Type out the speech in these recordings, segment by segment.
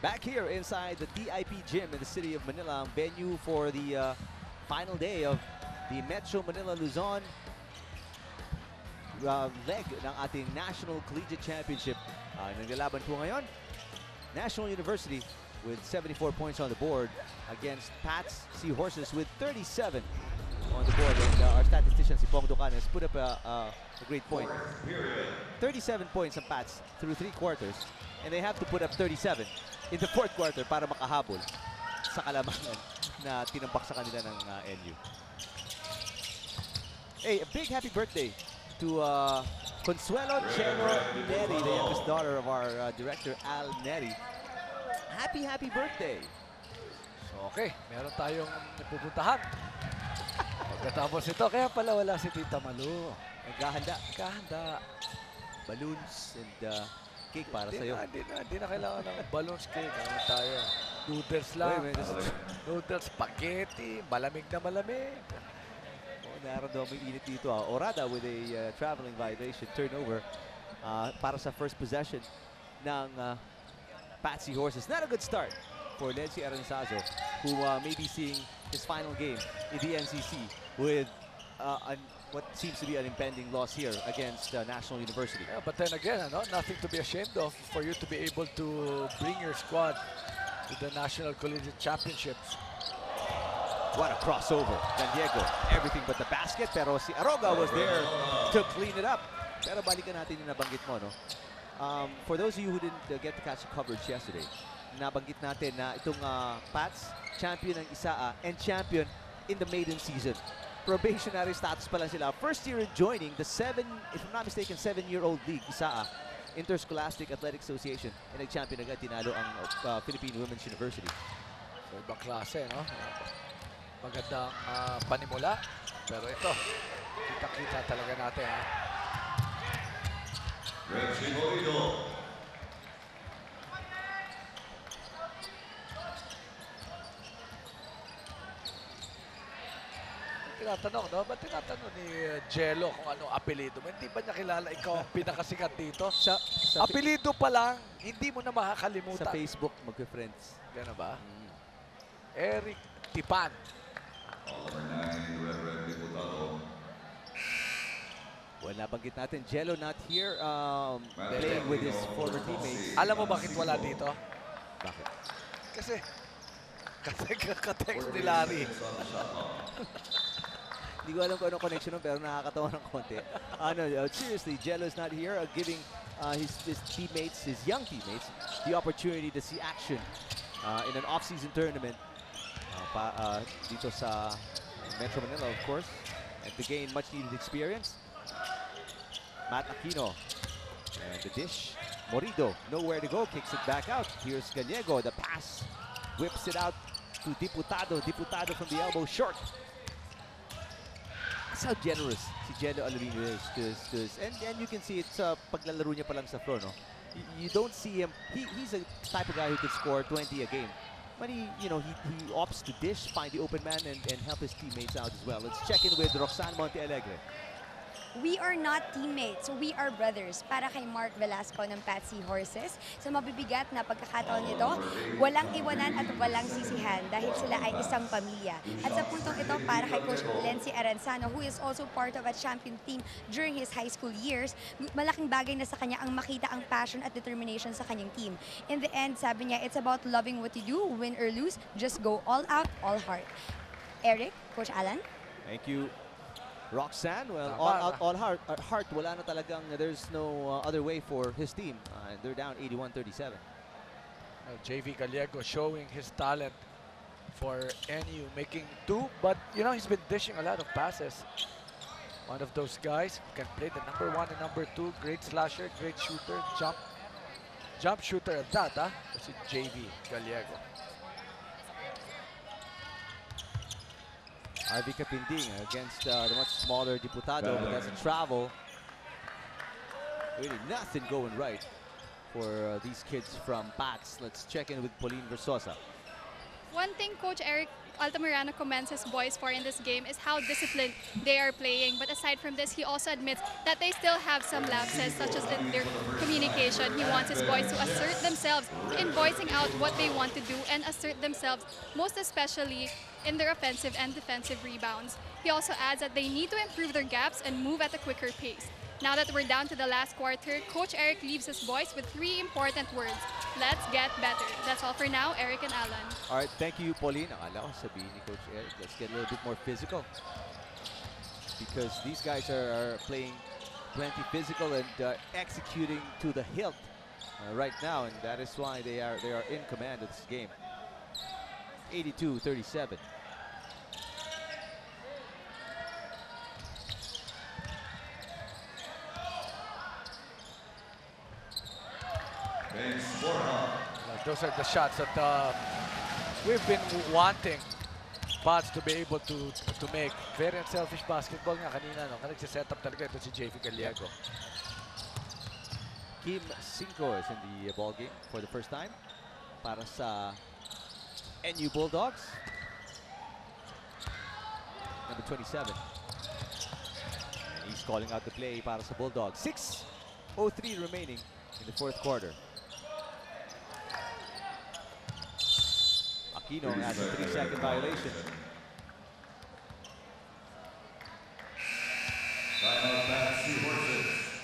Back here inside the TIP Gym in the city of Manila, ang venue for the final day of the Metro Manila Luzon leg ng ating National Collegiate Championship. Naglalaban po ngayon, National University with 74 points on the board against PATTS Seahorses with 37 on the board. And our statistician, si Pong Ducan, has put up a great point. 37 points on PATTS through 3 quarters, and they have to put up 37 in the 4th quarter para makahabol sa kalamangan na tinambak sa kanila ng NU. Hey, a big happy birthday to Consuelo Cheno Neri, the youngest daughter of our director, Al Neri. Happy birthday! So, okay, meron tayong pupuntahan. Pagkatapos ito, kaya pala wala si Tita Malu. Naghahanda. Balloons and cake para sa'yo. Hindi na kailangan ng balloons, cake. Ano tayo? Noodles lang. Noodles, spaghetti, malamig na malamig. Naramdaman mo yung init dito. Orada with a traveling violation turnover para sa first possession ng PATTS Seahorses. Not a good start for Lenzi Aranzazo, who may be seeing his final game in the NCC with what seems to be an impending loss here against National University. Yeah, but then again, nothing to be ashamed of for you to be able to bring your squad to the National Collegiate Championships. What a crossover. Gallego, everything but the basket, pero si Aroga was there to clean it up. Pero balikan natin yung nabanggit mo, no? For those of you who didn't get to catch the coverage yesterday, nabanggit natin na itong PATTS, champion ng ISAA and champion in the maiden season. Probationary status pa lang sila. First year joining the if I'm not mistaken, 7-year-old league, ISAA, Interscholastic Athletic Association, and nag-champion agad, tinalo ang Philippine Women's University. So, ibang klase, no? Magandang panimula. Pero ito, kita-kita talaga natin, ha? Tinatanong, no? Ba't tinatanong ni Jello kung anong apelido mo? Hindi ba niya kilala ikaw ang pinakasikat dito? Apelido pa lang, hindi mo na makakalimutan. Sa Facebook, mag-friends. Gano'n ba? Eric Tipan. Well, nabanggit natin, Jello not here, playing with his former teammates. Alam mo bakit wala dito? Bakit? Kasi kaka-text ni Larry. Hindi ko alam kung anong connection nun, pero nakakatawa ng konti. Seriously, Jello is not here, giving his teammates, his young teammates, the opportunity to see action in an off-season tournament dito sa Metro Manila, of course, and to gain much-needed experience. Matt Aquino, and the dish. Morido, nowhere to go, kicks it back out. Here's Gallego, the pass, whips it out to Diputado. Diputado from the elbow, short. That's how generous si Jello Alorino is to his, and you can see it's paglalaro niya pa lang sa floor, no? You don't see him, he's a type of guy who could score 20 a game. But he opts to dish, find the open man, and help his teammates out as well. Let's check in with Roxanne Montealegre. We are not teammates, we are brothers. Para kay Mark Velasco ng PATTS Seahorses, sa mabibigat na pagkakataon nito, walang iwanan at walang sisihan dahil sila ay isang pamilya. At sa puntong ito, para kay Coach Lenzi Aranzazo, who is also part of a champion team during his high school years, malaking bagay na sa kanya ang makita ang passion at determination sa kanyang team. In the end, sabi niya, it's about loving what you do, win or lose, just go all out, all heart. Eric, Coach Alan? Thank you, Roxanne. Well, all out, all heart. Wala na talagang, there's no other way for his team. They're down 81-37. JV Gallego showing his talent for NU, making 2, but he's been dishing a lot of passes. One of those guys who can play the number 1 and number 2. Great slasher, great shooter, jump shooter at that, huh? That's JV Gallego. RV Kapinding against the much smaller Diputado, but doesn't travel. Really nothing going right for these kids from PATTS. Let's check in with Pauline Versosa. One thing Coach Eric Altamirano commends his boys for in this game is how disciplined they are playing. But aside from this, he also admits that they still have some lapses, such as in their communication. He wants his boys to assert themselves in voicing out what they want to do and assert themselves, most especially in their offensive and defensive rebounds. He also adds that they need to improve their gaps and move at a quicker pace. Now that we're down to the last quarter, Coach Eric leaves his boys with 3 important words. Let's get better. That's all for now, Eric and Alan. All right, thank you, Pauline. Akala ko sabihin ni Coach Eric, let's get a little bit more physical. Because these guys are playing plenty physical and executing to the hilt right now, and that is why they are in command of this game. 82-37. Those are the shots that we've been wanting PATTS to be able to make. Very unselfish basketball nga kanina, no? Nagsiset up talaga ito si JV Gallego. Kim Cinco is in the ball game for the first time para sa NU Bulldogs. Number 27. And he's calling out the play para sa Bulldogs. 6:03 remaining in the fourth quarter. Aquino has a 3-second violation.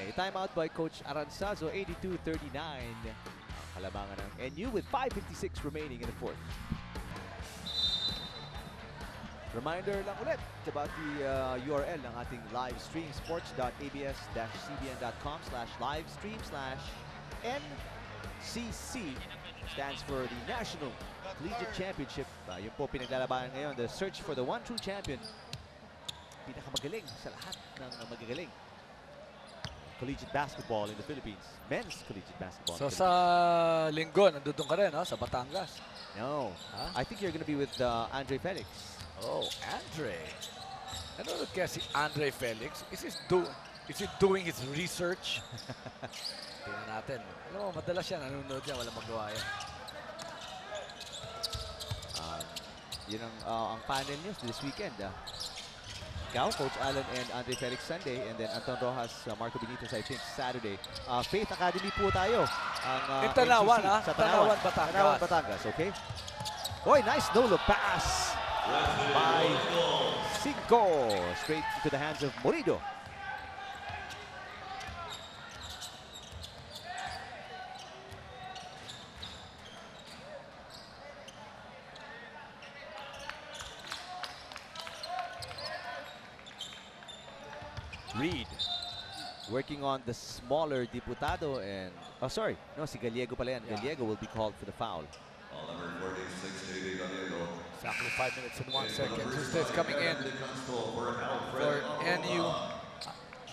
A timeout by Coach Aranzazo, 82-39. Kalamangan ng NU with 5:56 remaining in the fourth. Reminder lang ulit about the URL ng ating live stream, sports.abs-cbn.com/livestream/NCC. Stands for the National Collegiate Championship. Yun po pinaglalabanan ngayon, the search for the one true champion. Pinakamagaling sa lahat ng magagaling collegiate basketball in the Philippines. Men's collegiate basketball. So sa linggo, nandun ka rin, no? Sa Batangas. No. Huh? I think you're going to be with Andre Felix. Oh, Andre. Nanonood kaya si Andre Felix? Is he doing his research? Tingnan natin. Alam mo, madalas yan. Nanonood yan. Walang magawa yan. Yun ang panel news this weekend. Ikaw, Coach Alan and Andre Felix Sunday, and then Anton Rojas, Marco Benitez, I think, Saturday. Faith Academy po tayo. Ang Tanawan, ha? Sa Tanawan, Batangas. Tanawan, Batangas, okay? Boy, nice no-look pass by Cinco. Straight into the hands of Morido. Reed working on the smaller Diputado and si Gallego pala yan. Gallego will be called for the foul. Exactly 5 minutes and 1 second. Tuesday's coming in for NU.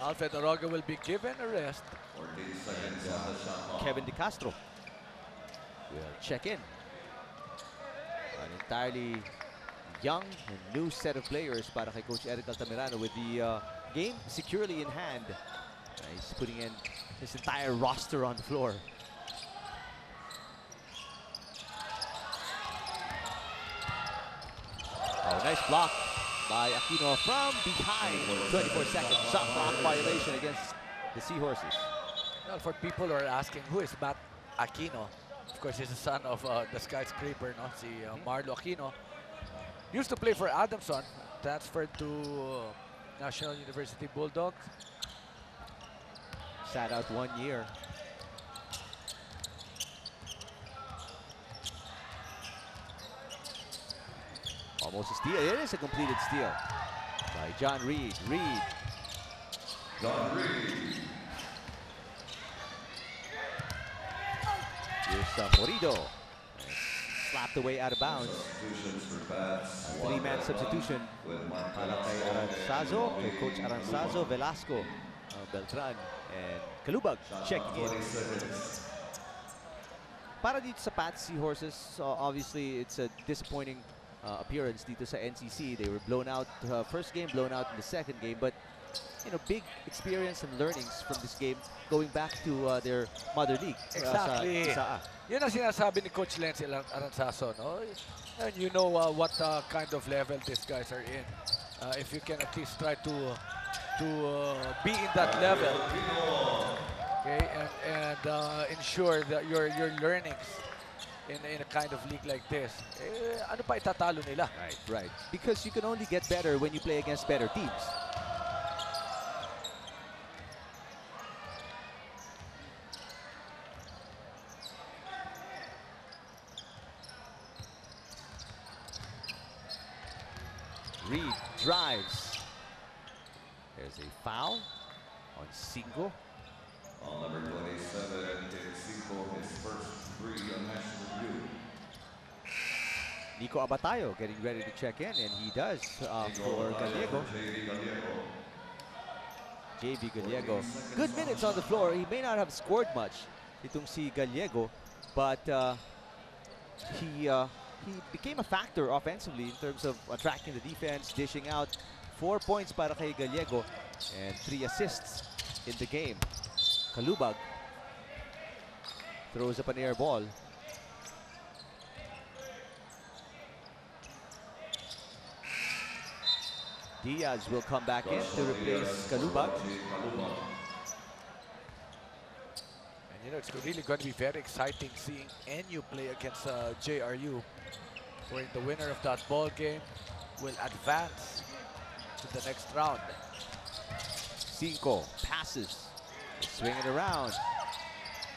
Alfred Oroga will be given a rest. Kevin De Castro will check in. An entirely young and new set of players para kay Coach Eric Altamirano with the game securely in hand. He's putting in his entire roster on the floor. Oh, nice block by Aquino from behind. 24 seconds shot clock violation against the Seahorses. Well, for people who are asking, who is Matt Aquino? Of course, he's the son of the skyscraper, no? Si Marlo Aquino. Used to play for Adamson, transferred to National University Bulldogs. Sat out 1 year. Almost a steal. It is a completed steal by John Reed. John Reed. Here's Morido. Slapped away out of bounds. A 3-man substitution para kay Aranzazo, kay Coach Aranzazo, Velasco, Beltran, and Kalubag checking in. Para dito sa PATTS Seahorses, obviously it's a disappointing appearance dito sa NCC. They were blown out, first game blown out in the second game, but big experience and learnings from this game going back to their mother league. Exactly. Yun ang sinasabi ni Coach Lenz Aranzazo, no? And you know what kind of level these guys are in. If you can at least try to be in that level, okay, and ensure that your learnings in a kind of league like this, ano pa itatalo nila? Right. Because you can only get better when you play against better teams. Reed drives. There's a foul on Cinco. On number 27, Cinco, his first 3 on national review. Nico Abatayo getting ready to check in, and he does for Gallego. JV Gallego. Good minutes on the floor. He may not have scored much, itong si Gallego, but he became a factor offensively in terms of attracting the defense, dishing out. 4 points para kay Gallego and 3 assists in the game. Kalubag throws up an air ball. Diaz will come back in to replace Kalubag. And you know, it's really going to be very exciting seeing NU play against JRU, where the winner of that ball game will advance to the next round. Cinco passes, swing it around.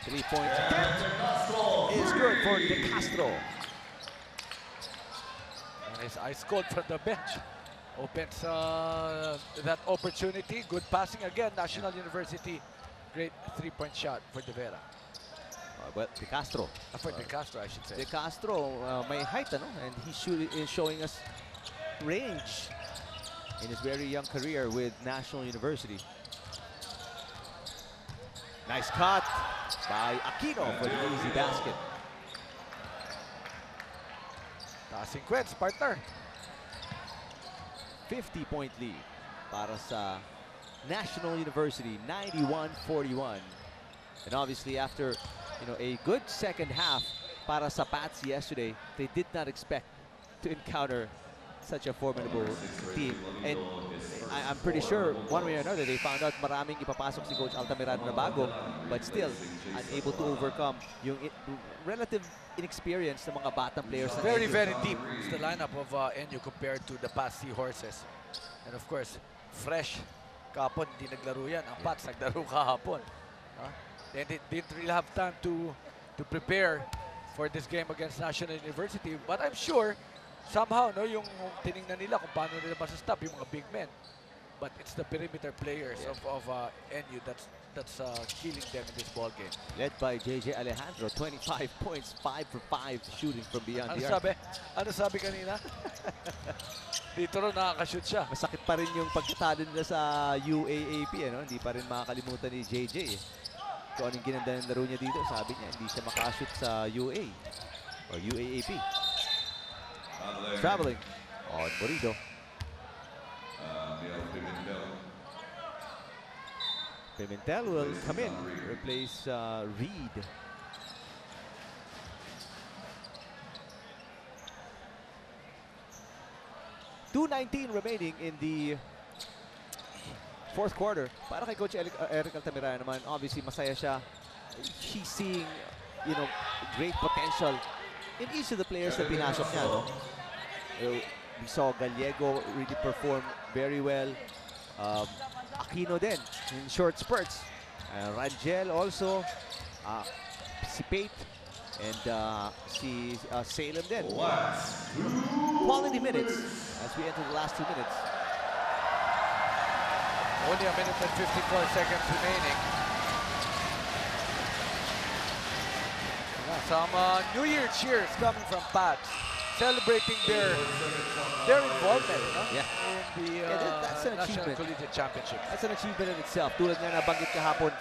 3-point attempt is good for De Castro. And his ice cold from the bench opens that opportunity. Good passing again. National University, great 3-point shot for De Vera. Well, De Castro. For De Castro, I should say. De Castro may height, ano? And is showing us range in his very young career with National University. Nice cut by Aquino for the easy basket. Passing quits, partner. 50-point lead para sa National University, 91-41. And obviously after a good second half para sa PATTS yesterday, they did not expect to encounter such a formidable team. And I'm pretty sure one way or another they found out maraming ipapasok si Coach Altamirano na bago, but still unable to overcome yung relative inexperience ng mga batang players. Very, very deep is the lineup of NU compared to the past Seahorses. And of course, fresh kahapon, hindi naglaro yan. Ang PATTS naglaro kahapon. They didn't really have time to prepare for this game against National University. But I'm sure somehow, no, yung tiningnan nila kung paano nila masastop yung mga big men. But it's the perimeter players of NU that's killing them in this ball game. Led by JJ Alejandro, 25 points, 5 for 5 shooting from beyond the arc. Ano sabi kanina? Dito rin nakakashoot siya. Masakit pa rin yung pagkatalo nila sa UAAP, ano? Hindi pa rin makakalimutan ni JJ. Kung anong ginanda ng laro niya dito, sabi niya hindi siya makashoot sa UA or UAAP. Traveling on Morido. Pimentel will come in, replace Reed. .2:19 remaining in the fourth quarter. Para kay Coach Eric Altamirano naman, obviously masaya siya. He's seeing, great potential in each of the players na pinasok niya, no? We saw Gallego really perform very well. Aquino din in short spurts. Rangel also. Si Pate and si Salem din. Quality minutes as we enter the last 2 minutes. Only a minute and 54 seconds remaining. Some New Year cheers coming from PATTS, celebrating their involvement in the that's an National achievement. Collegiate Championship. That's an achievement in itself. Tulad nga nabanggit kahapon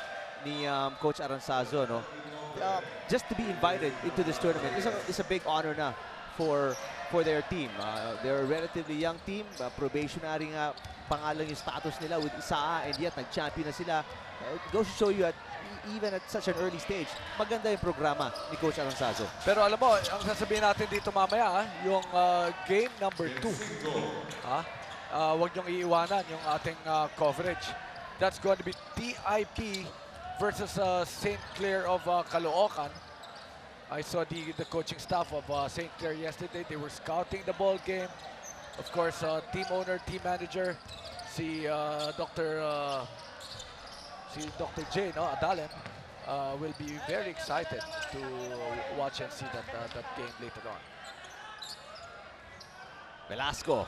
ni Coach Aranzazo, no? Just to be invited into this tournament is a big honor na for their team. They're a relatively young team. Probationary nga pangalan yung status nila with Isaa, and yet nag-champion na sila. It goes to show you at even at such an early stage, maganda yung programa ni Coach Aranzazo. Pero alam mo, ang sasabihin natin dito mamaya, yung game number 2. Huwag niyong iiwanan yung ating coverage. That's going to be TIP versus St. Clair of Caloocan. I saw the coaching staff of St. Clair yesterday. They were scouting the ball game. Of course, team owner, team manager, si Dr. J, no, Adalen, will be very excited to watch and see that game later on. Velasco.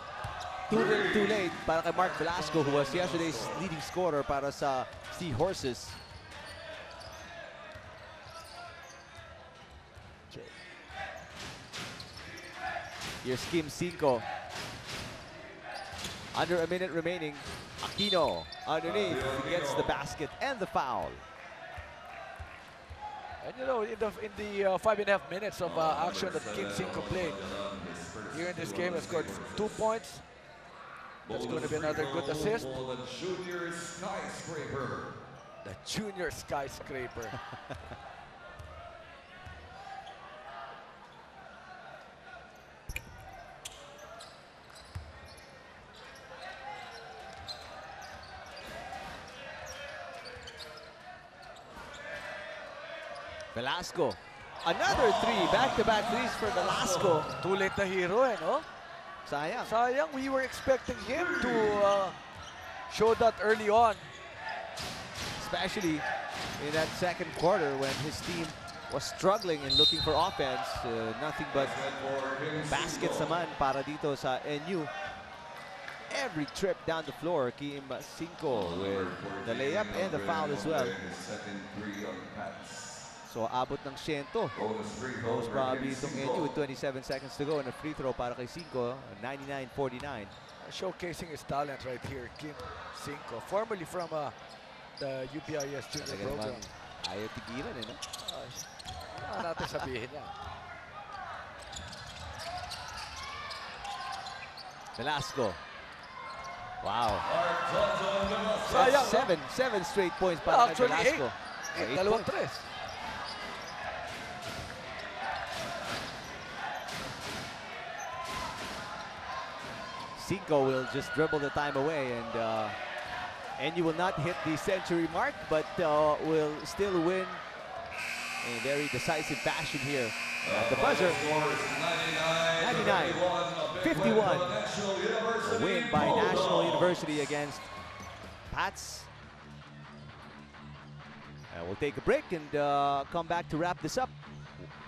Too little, too late para kay Mark Velasco, who was yesterday's leading scorer para sa Seahorses. Here's Kim 5. Under a minute remaining. Aquino underneath, gets the basket and the foul. And you know, in the 5.5 minutes of action that Kim 5 played here in this game, has scored 2 points. That's going to be another good assist. The junior skyscraper. The junior skyscraper. Velasco. Another 3, back-to-back threes for Velasco. Too late na hero, no? Sayang. Sayang, we were expecting him to show that early on. Especially in that second quarter when his team was struggling and looking for offense. Nothing but baskets naman para dito sa NU. Every trip down the floor, Kim 5 with the layup and the foul as well. So abot ng 100. Most probably itong NU with 27 seconds to go and a free throw para kay 5, 99-49. Showcasing his talent right here, Kim 5, formerly from the UPIS junior program. Ayaw tigilan, no? Natin sabihin niya. Velasco. Wow. Sayang, Seven straight points para kay actually, Velasco. 8 dalawang 3. Cinco will just dribble the time away, and you will not hit the century mark, but will still win in a very decisive fashion here at the buzzer. 99-51. A win by National University against PATTS. We'll take a break and come back to wrap this up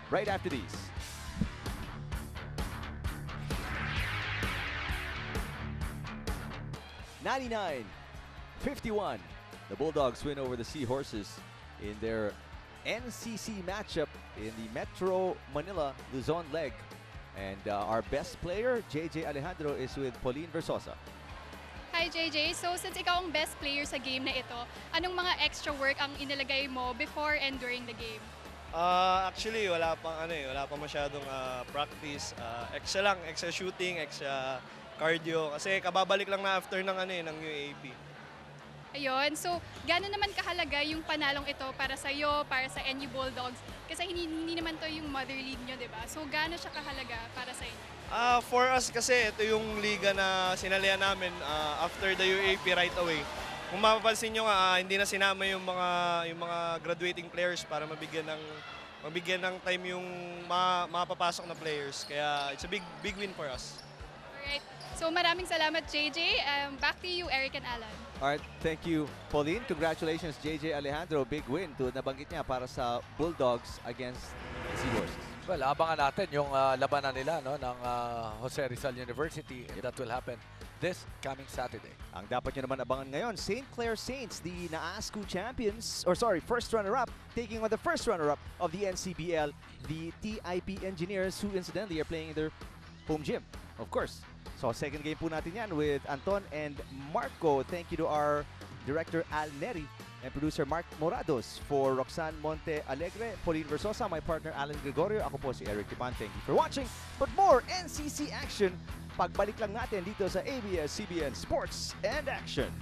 right after these. (99-51). The Bulldogs win over the Seahorses in their NCC matchup in the Metro Manila Luzon leg. And our best player, JJ Alejandro, is with Pauline Versosa. Hi JJ, so since ikaw ang best player sa game na ito, anong mga extra work ang inilagay mo before and during the game? Actually, wala pang masyadong practice. Extra shooting, extra cardio. Kasi kababalik lang na after ng ng UAP. Ayun, so gano'n naman kahalaga yung panalong ito para sa iyo, para sa NU Bulldogs? Kasi hindi naman to yung mother league nyo, di ba? So gano'n siya kahalaga para sa inyo? For us kasi, ito yung liga na sinalihan namin after the UAP right away. Kung mapapansin nyo nga, hindi na sinama yung mga graduating players para mabigyan ng time yung mapapasok na players. Kaya it's a big win for us. Alright, so maraming salamat JJ. Back to you, Eric and Alan. Alright, thank you, Pauline. Congratulations, JJ Alejandro. Big win to nabanggit niya para sa Bulldogs against Seahorses. Well, abangan natin yung labanan nila ng Jose Rizal University, and that will happen this coming Saturday. Ang dapat nyo naman abangan ngayon, St. Clair Saints, the NAASCU champions, first runner-up, taking on the first runner-up of the NCBL, the TIP Engineers, who incidentally are playing in their home gym, of course. So, second game po natin yan with Anton and Marco. Thank you to our director, Al Neri. and producer Mark Morados. For Roxanne Monte Alegre, Pauline Versosa, my partner Alan Gregorio, ako po si Eric Tipan. Thank you for watching. But more NCC action, pagbalik lang natin dito sa ABS-CBN Sports and Action.